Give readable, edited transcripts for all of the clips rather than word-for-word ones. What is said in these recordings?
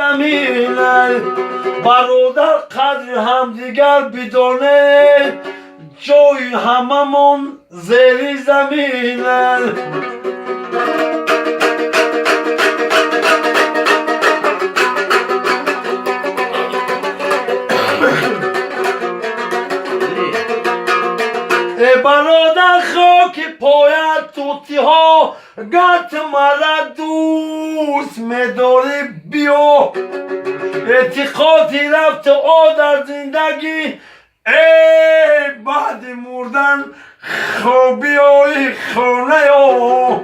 زمینه برادر قدر همدیگر بدانه جای هممون زیر زمینه برادر خاک پایت توتی ها گرت مرا دوست میداری بیا اعتقادی رفت آ در زندگی ای بعد مردن خوبی های خانه ها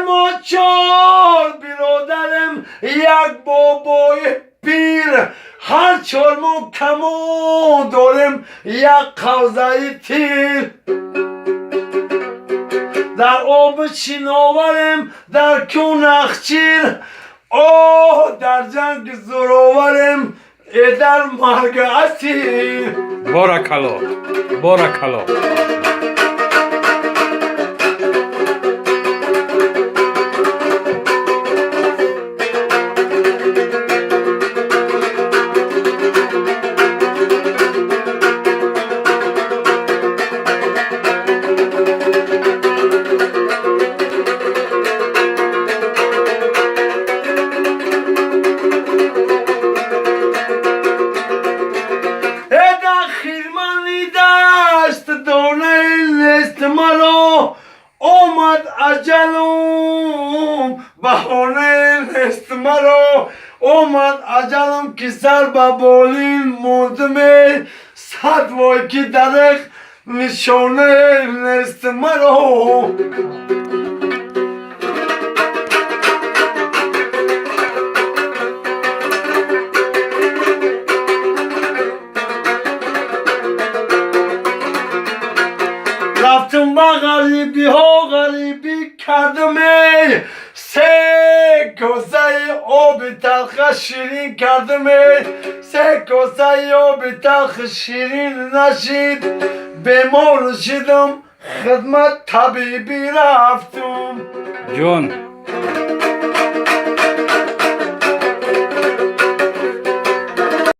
ما چار برادرم یک بابای پیر هر چار ما کمو دارم یک قوزه تیر در آب چیناورم در کون اخچیر آه در جنگ زراورم در مرگ اسیر بارکالله بارکالله آمد اجلم بهانه نیست مرا آمد اجلم که سر به بالین مردم صد وای که درخ نشانه نیست مرا رفتم با غریبی ها غریبی کردم سه کاسه آب تلخ شیرین کردم سه کاسه آب تلخ شیرین نشید بیمار شدم خدمت طبیبی رفتم جون